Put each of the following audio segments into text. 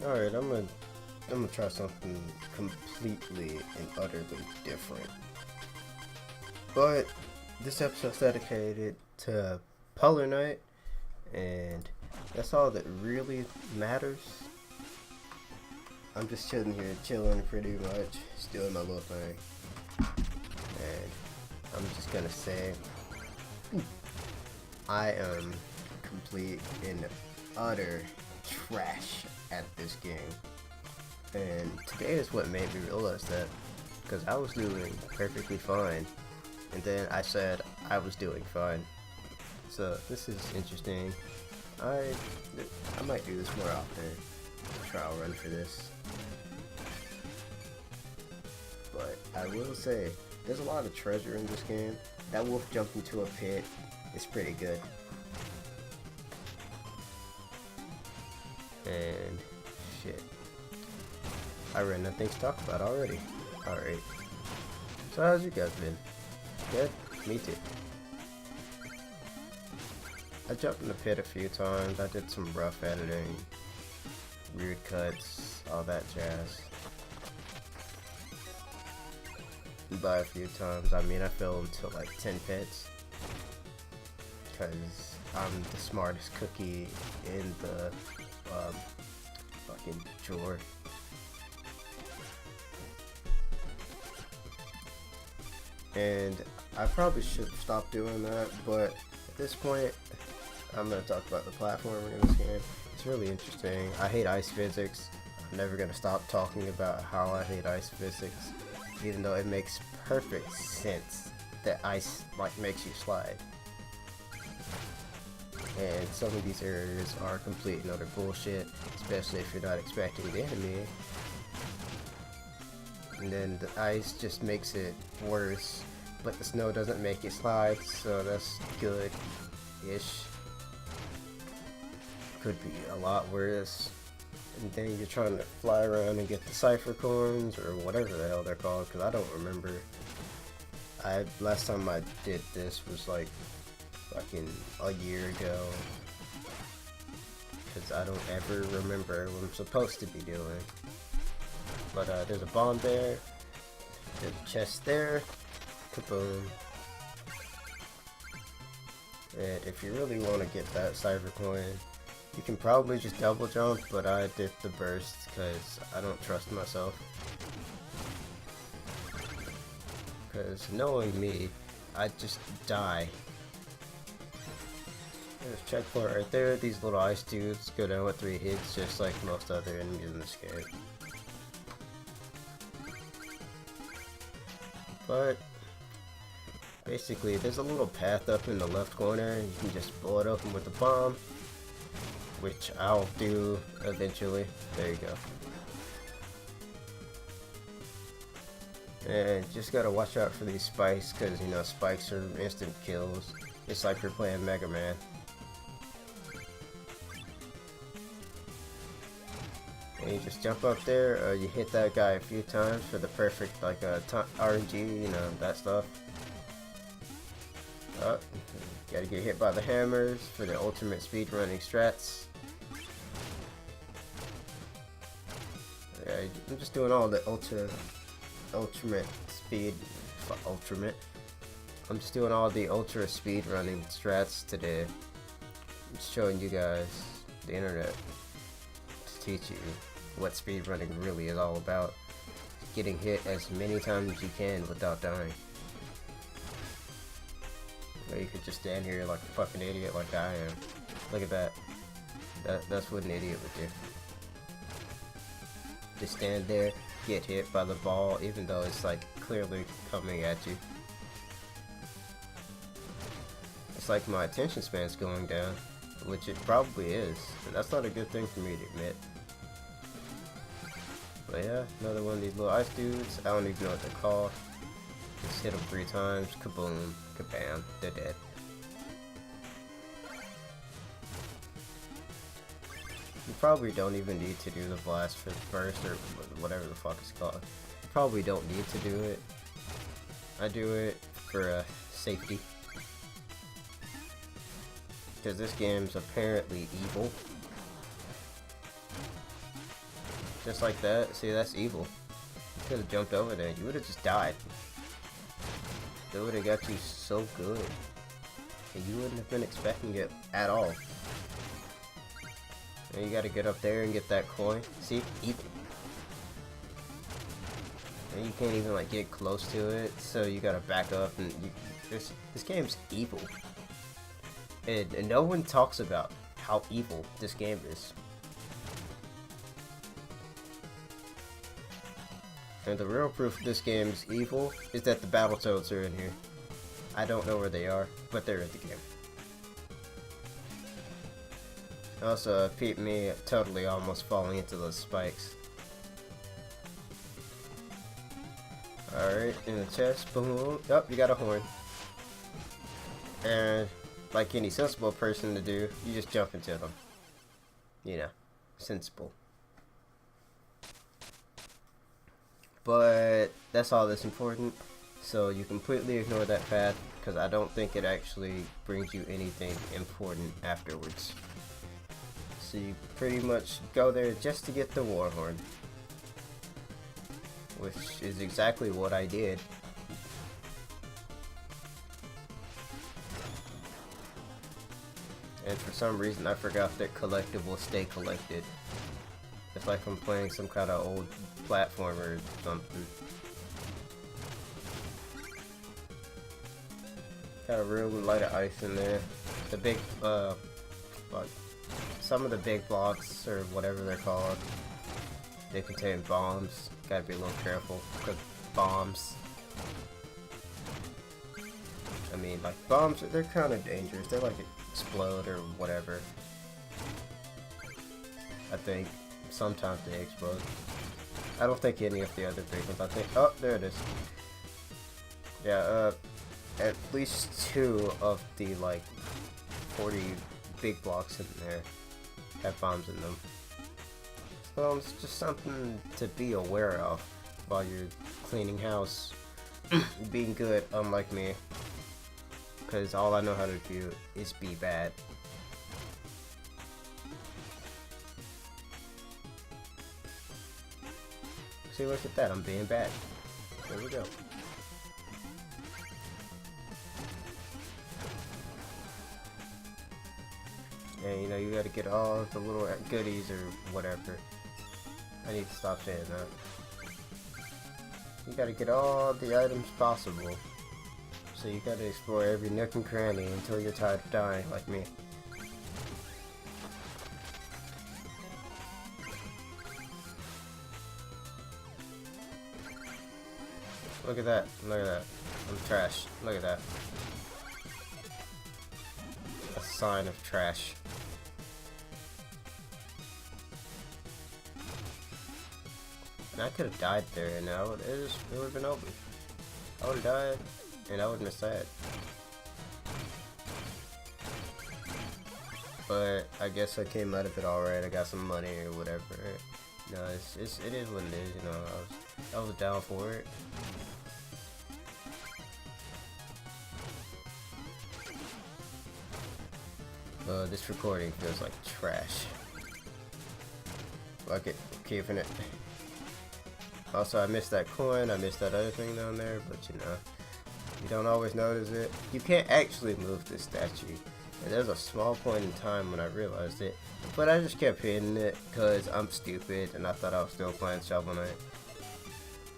Alright, I'm gonna try something completely and utterly different. But this episode's dedicated to Polar Night, and that's all that really matters. I'm just chilling here, chilling pretty much, just doing my little thing. And I'm just gonna say, I am complete and utter trash at this game. And today is what made me realize that, because I was doing perfectly fine, and then I said I was doing fine. So this is interesting. I might do this more often. Trial run for this. But I will say, there's a lot of treasure in this game. That wolf jumped into a pit. It's pretty good. And shit, I ran nothing to talk about already. Alright. So how's you guys been? Good? Me too. I jumped in the pit a few times. I did some rough editing, weird cuts, all that jazz. By a few times, I mean I fell into like 10 pits. Because I'm the smartest cookie in the fucking drawer. And I probably should stop doing that, but at this point, I'm going to talk about the platforming in this game. It's really interesting. I hate ice physics. I'm never going to stop talking about how I hate ice physics, even though it makes perfect sense that ice like makes you slide. And some of these areas are complete and utter bullshit, especially if you're not expecting the enemy. And then the ice just makes it worse, but the snow doesn't make it slide, so that's good-ish. Could be a lot worse. And then you're trying to fly around and get the cipher coins, or whatever the hell they're called, because I don't remember. Last time I did this was like fucking a year ago, because I don't ever remember what I'm supposed to be doing. But there's a bomb there, there's a chest there, kaboom. And if you really want to get that cipher coin, you can probably just double jump, but I did the burst because I don't trust myself. Because knowing me, I'd just die. There's a checkpoint right there. These little ice dudes go down with 3 hits, just like most other enemies in this game. But basically, there's a little path up in the left corner. You can just blow it open with a bomb, which I'll do eventually. There you go. And just gotta watch out for these spikes, because you know spikes are instant kills. It's like you're playing Mega Man. And you just jump up there, you hit that guy a few times for the perfect like RNG, you know, that stuff. Gotta get hit by the hammers for the ultimate speedrunning strats. Yeah, I'm just doing all the ultimate speed, I'm just doing all the ultra speedrunning strats today. I'm just showing you guys the internet to teach you what speedrunning really is all about. Getting hit as many times as you can without dying. Or you could just stand here like a fucking idiot like I am. Look at that. That's what an idiot would do. Just stand there, get hit by the ball, even though it's like clearly coming at you. It's like my attention span's going down, which it probably is. And that's not a good thing for me to admit. But yeah, another one of these little ice dudes. I don't even know what they're called. Just hit them 3 times, kaboom, kabam, they're dead. You probably don't even need to do the blast for the first, or whatever the fuck it's called. You probably don't need to do it. I do it for safety. Because this game's apparently evil. Just like that. See, that's evil. You could have jumped over there. You would have just died. They would have got you so good. And you wouldn't have been expecting it at all. And you gotta get up there and get that coin. See? Evil. And you can't even like get close to it, so you gotta back up and this game's evil. And no one talks about how evil this game is. And the real proof this game is evil is that the Battletoads are in here. I don't know where they are, but they're in the game. Also, peep me totally almost falling into those spikes. Alright, in the chest, boom. Oh, you got a horn. And like any sensible person to do, you just jump into them. You know, sensible. But that's all that's important, so you completely ignore that path, because I don't think it actually brings you anything important afterwards. So you pretty much go there just to get the war horn, which is exactly what I did. And for some reason I forgot that collectibles stay collected. It's like I'm playing some kind of old platformer or something. Got a real light of ice in there. The big, some of the big blocks, or whatever they're called, they contain bombs. Gotta be a little careful, because bombs. I mean, like, bombs, they're kind of dangerous. They like explode or whatever. I think. Sometimes they explode. I don't think any of the other big ones. I think. Oh, there it is. Yeah, at least 2 of the, like, 40 big blocks in there have bombs in them. So it's just something to be aware of while you're cleaning house. Being good, unlike me. Because all I know how to do is be bad. See, look at that, I'm being bad. There we go. And you know, you gotta get all the little goodies or whatever. I need to stop saying that. You gotta get all the items possible. So you gotta explore every nook and cranny until you're tired of dying, like me. Look at that. Look at that. I'm trash. Look at that. A sign of trash. And I could have died there and now it would have been over. I would have died and I would have been sad. But I guess I came out of it alright. I got some money or whatever. No, it is what it is, you know. I was down for it. This recording feels like trash. Fuck it, keeping it. Also, I missed that coin, I missed that other thing down there, but you know, you don't always notice it. You can't actually move this statue. And there's a small point in time when I realized it, but I just kept hitting it because I'm stupid and I thought I was still playing Shovel Knight.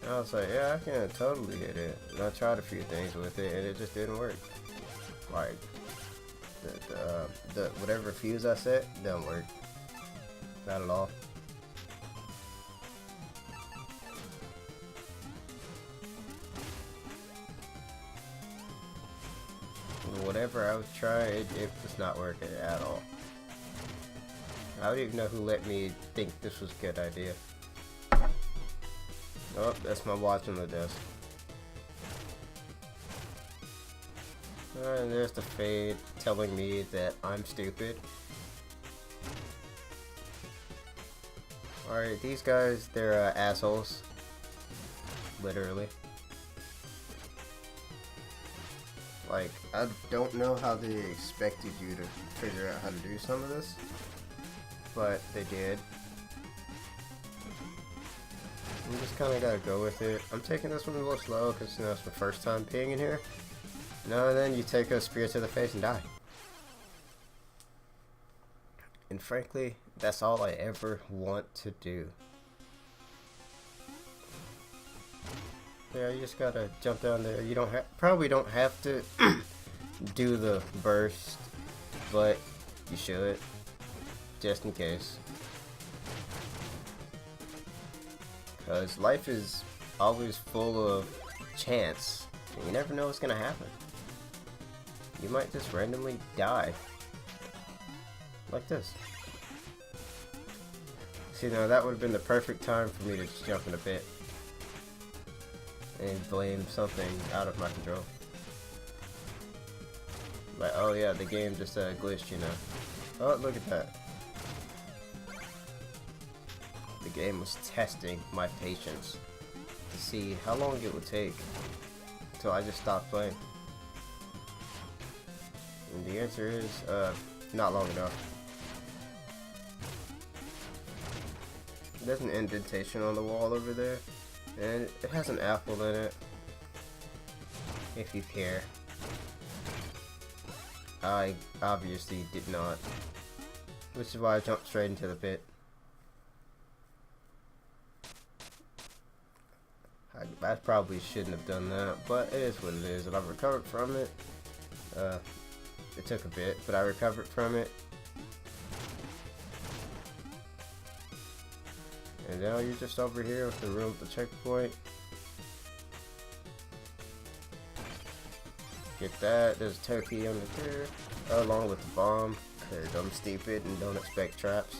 And I was like, yeah, I can totally hit it. And I tried a few things with it and it just didn't work. Like, the whatever fuse I set don't work. Not at all. Whatever I was trying, it was not working at all. I don't even know who let me think this was a good idea. Oh, that's my watch on the desk. And there's the fade telling me that I'm stupid. Alright, these guys, they're assholes. Literally. Like, I don't know how they expected you to figure out how to do some of this, but they did. You just kind of gotta go with it. I'm taking this one a little slow because you know it's my first time being in here. Now and then you take a spear to the face and die. And frankly, that's all I ever want to do. Yeah, you just gotta jump down there. You probably don't have to do the burst, but you should, just in case. Because life is always full of chance, and you never know what's gonna happen. You might just randomly die. Like this. See, now that would have been the perfect time for me to just jump in a pit and blame something out of my control. Like, oh yeah, the game just glitched, you know. Oh, look at that. The game was testing my patience to see how long it would take until I just stopped playing. And the answer is, not long enough. There's an indentation on the wall over there, and it has an apple in it, if you care. I obviously did not, which is why I jumped straight into the pit. I probably shouldn't have done that, but it is what it is, and I've recovered from it. It took a bit, but I recovered from it. And now you're just over here with the room with the checkpoint. Get that. There's a turkey under there, along with the bomb, because I'm stupid and don't expect traps.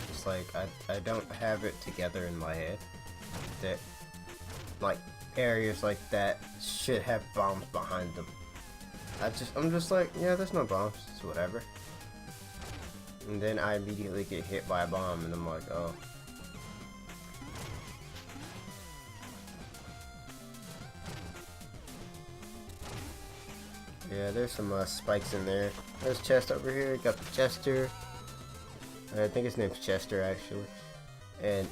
It's like I don't have it together in my head that like areas like that should have bombs behind them. I'm just like, yeah, there's no bombs, it's whatever. And then I immediately get hit by a bomb and I'm like, oh. Yeah, there's some spikes in there. There's a chest over here, got the Chester. I think his name's Chester actually. And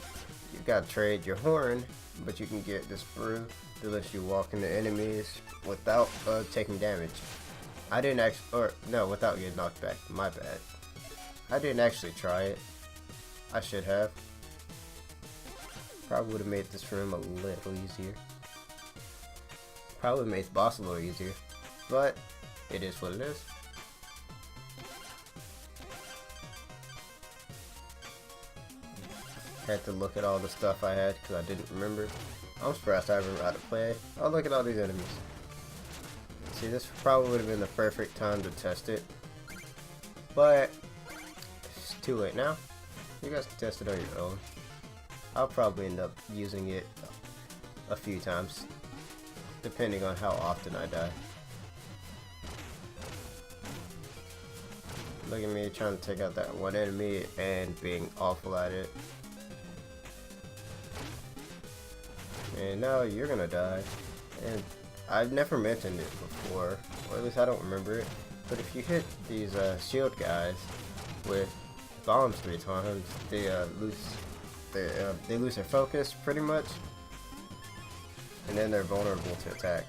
you gotta trade your horn, but you can get this brew that lets you walk into enemies without taking damage. I didn't actually, or no, without getting knocked back. My bad. I didn't actually try it. I should have. Probably would have made this room a little easier. Probably made the boss a little easier. But it is what it is. Had to look at all the stuff I had because I didn't remember. I'm surprised I remember how to play. Oh, look at all these enemies. See, this probably would have been the perfect time to test it. But it's too late now. You guys can test it on your own. I'll probably end up using it a few times, depending on how often I die. Look at me trying to take out that one enemy and being awful at it. And now you're gonna die. And I've never mentioned it before, or at least I don't remember it. But if you hit these shield guys with bombs 3 times, they lose their focus pretty much, and then they're vulnerable to attack.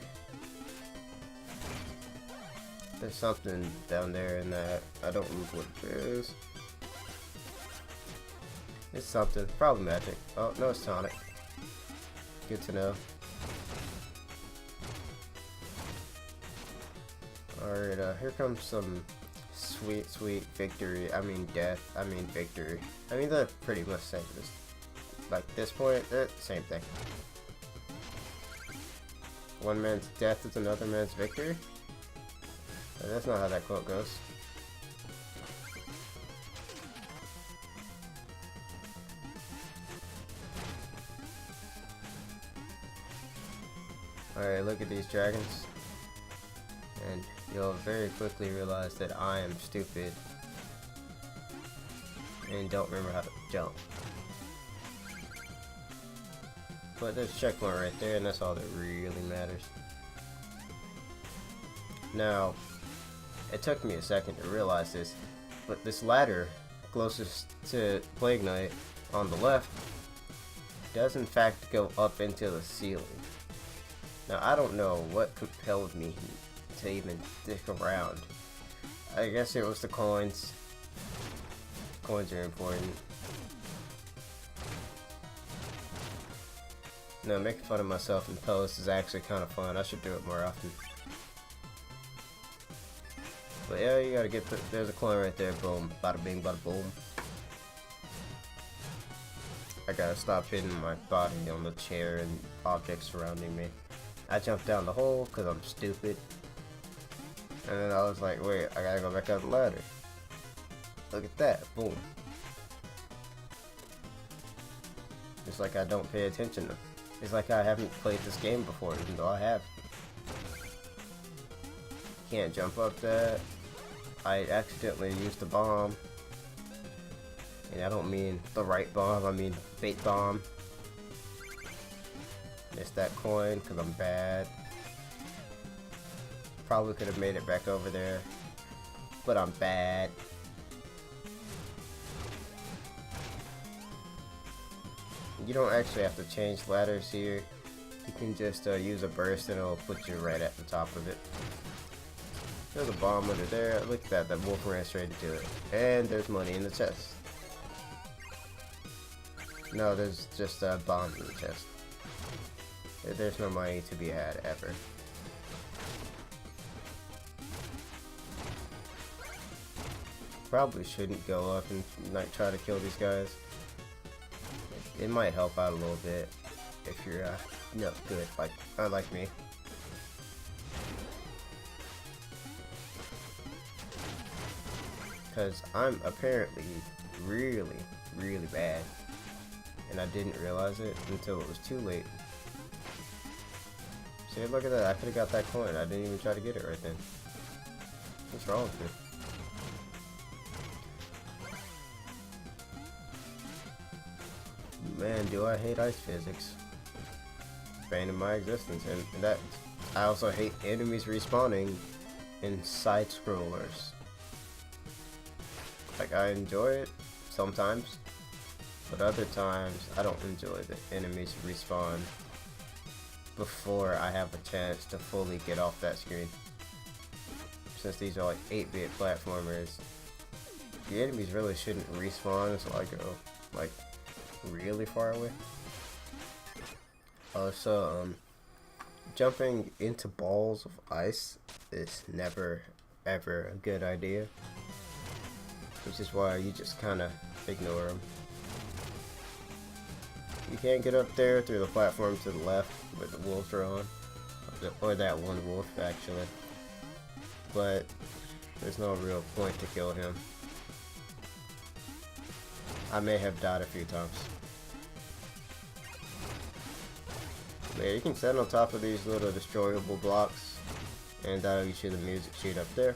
There's something down there in that. I don't remember what it is. It's something, probably magic. Oh no, it's tonic. Good to know. Alright, here comes some sweet, sweet victory. I mean death. I mean victory. I mean they're pretty much the same. Like this point, they're the same thing. One man's death is another man's victory. That's not how that quote goes. Alright, look at these dragons. And you'll very quickly realize that I am stupid and don't remember how to jump. But there's a checkpoint right there, and that's all that really matters. Now, it took me a second to realize this, but this ladder closest to Plague Knight on the left does in fact go up into the ceiling. Now, I don't know what compelled me to even stick around. I guess it was the coins. Coins are important. No, making fun of myself in post is actually kind of fun. I should do it more often. But yeah, you gotta get there's a coin right there. Boom. Bada bing, bada boom. I gotta stop hitting my body on the chair and objects surrounding me. I jumped down the hole because I'm stupid. And then I was like, wait, I gotta go back up the ladder. Look at that. Boom. It's like I don't pay attention. It's like I haven't played this game before, even though I have. Can't jump up that. I accidentally used the bomb. And I don't mean the right bomb, I mean fake bomb. Missed that coin because I'm bad. Probably could have made it back over there, but I'm bad. You don't actually have to change ladders here. You can just use a burst and it'll put you right at the top of it. There's a bomb under there. Look at that, that wolf ran straight into it. And there's money in the chest. No, there's just a bomb in the chest. There's no money to be had ever. Probably shouldn't go up and like try to kill these guys. It might help out a little bit if you're no good like me. Because I'm apparently really bad, and I didn't realize it until it was too late. See, look at that, I could have got that coin. I didn't even try to get it right then. What's wrong with me? Man, do I hate ice physics. Bane in my existence, and that I also hate enemies respawning in side scrollers. Like, I enjoy it sometimes, but other times I don't enjoy the enemies respawn before I have a chance to fully get off that screen. Since these are like 8-bit platformers, the enemies really shouldn't respawn until I go like really far away. Also, jumping into balls of ice is never ever a good idea, which is why you just kind of ignore them. You can't get up there through the platform to the left where the wolves are on, or that one wolf actually, but there's no real point to kill him. I may have died a few times. But yeah, you can stand on top of these little destroyable blocks, and that'll get you the music sheet up there.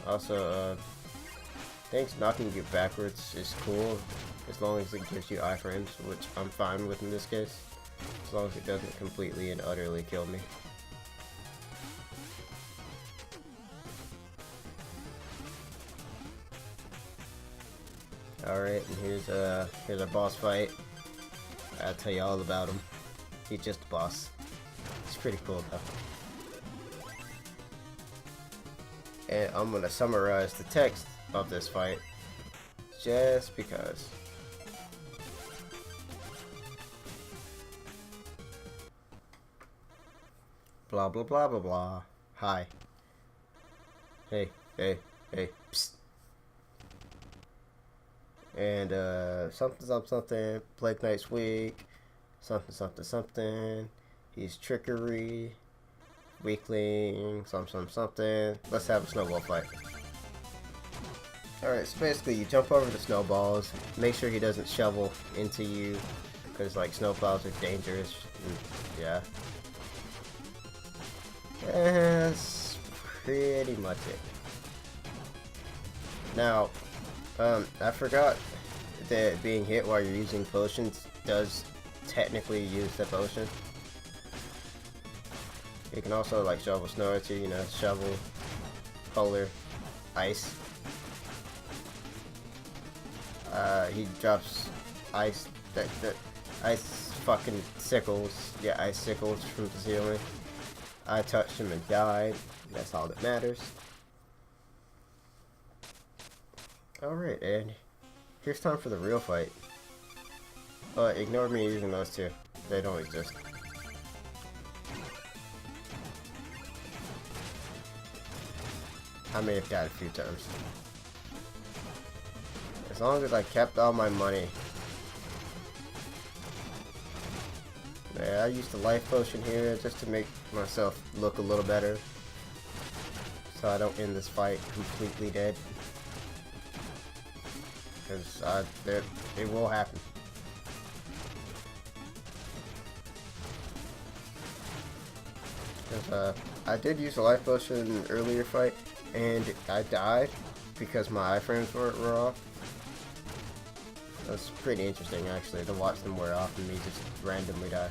Also, I think knocking you backwards is cool, as long as it gives you iframes, which I'm fine with in this case, as long as it doesn't completely and utterly kill me. Alright, and here's a boss fight. I'll tell you all about him. He's just a boss. It's pretty cool though. And I'm gonna summarize the text of this fight, just because. Blah blah blah blah blah. Hi. Hey, hey, hey, psst. And something something something, Plague Knight's weak, something something something, he's trickery, weakling, something something. Let's have a snowball fight. Alright, so basically you jump over the snowballs, make sure he doesn't shovel into you, because like snowplows are dangerous, and, yeah. That's pretty much it. Now, I forgot that being hit while you're using potions does technically use the potion. He can also like shovel snow at you, you know, shovel, polar, ice. He drops ice, that ice fucking sickles. Yeah, ice sickles from the ceiling. I touched him and died. That's all that matters. Alright, and here's time for the real fight. Ignore me using those two. They don't exist. I may have died a few times. As long as I kept all my money. Yeah, I used the life potion here just to make myself look a little better. So I don't end this fight completely dead. Because it will happen. Because I did use a life potion in an earlier fight, and I died because my iframes were off. That's pretty interesting, actually, to watch them wear off and me just randomly die.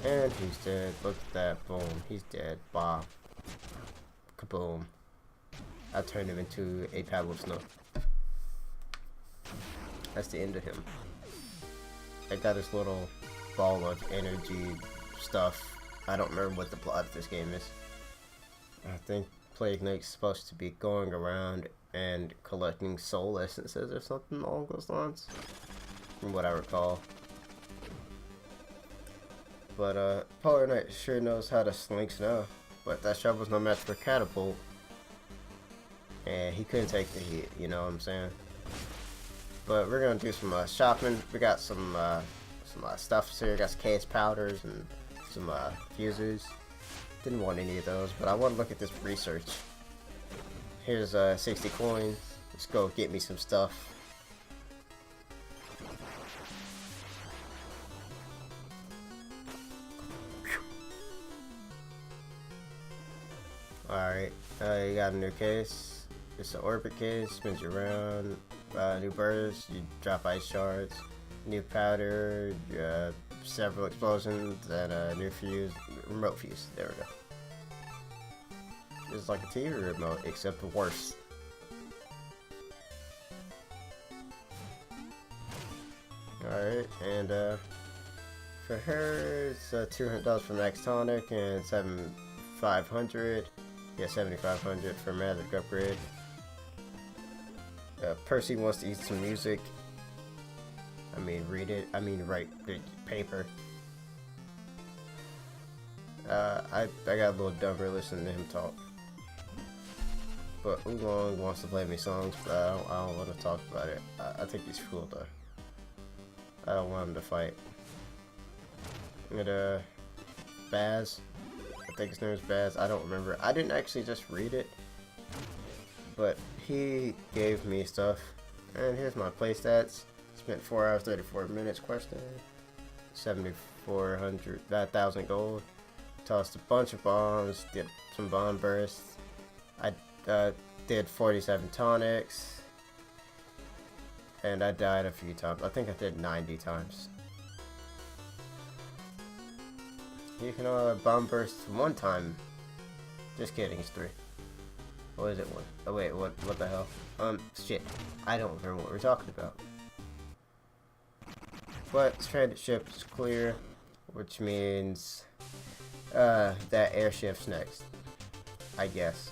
And he's dead. Look at that. Boom. He's dead. Bob. Kaboom. I turned him into a pebble of snow. That's the end of him. I got this little ball of energy stuff. I don't remember what the plot of this game is. I think Plague Knight's supposed to be going around and collecting soul essences or something along those lines, from what I recall. But Polar Knight sure knows how to sling snow, but that shovel's no match for Catapult. And he couldn't take the heat, you know what I'm saying? But we're gonna do some shopping. We got some stuff here. We got some case powders and some fusers. Didn't want any of those, but I want to look at this research. Here's 60 coins. Let's go get me some stuff. Alright, you got a new case. It's an orbit case, spins you around. New burst, you drop ice shards. New powder, several explosions, and a new fuse, remote fuse. There we go. It's like a TV remote, except worse. Alright, and for her, it's $200 for Max Tonic and 7,500. Yeah, 7,500 for Magic Upgrade. Percy wants to eat some music. I mean, read it. I mean, write the paper. I got a little dumber listening to him talk. But Oolong wants to play me songs, but I don't want to talk about it. I think he's cool though. I don't want him to fight. And Baz. I think his name is Baz. I don't remember. I didn't actually just read it, but he gave me stuff. And here's my play stats. Spent 4 hours 34 minutes questing. 7,400, 1,000 gold. Tossed a bunch of bombs. Did some bomb bursts. I did 47 tonics. And I died a few times. I think I did 90 times. You can bomb burst one time. Just kidding, it's 3. What is it? One? Oh wait, what the hell? Shit. I don't remember what we're talking about. But stranded ship is clear, which means that airship's next, I guess.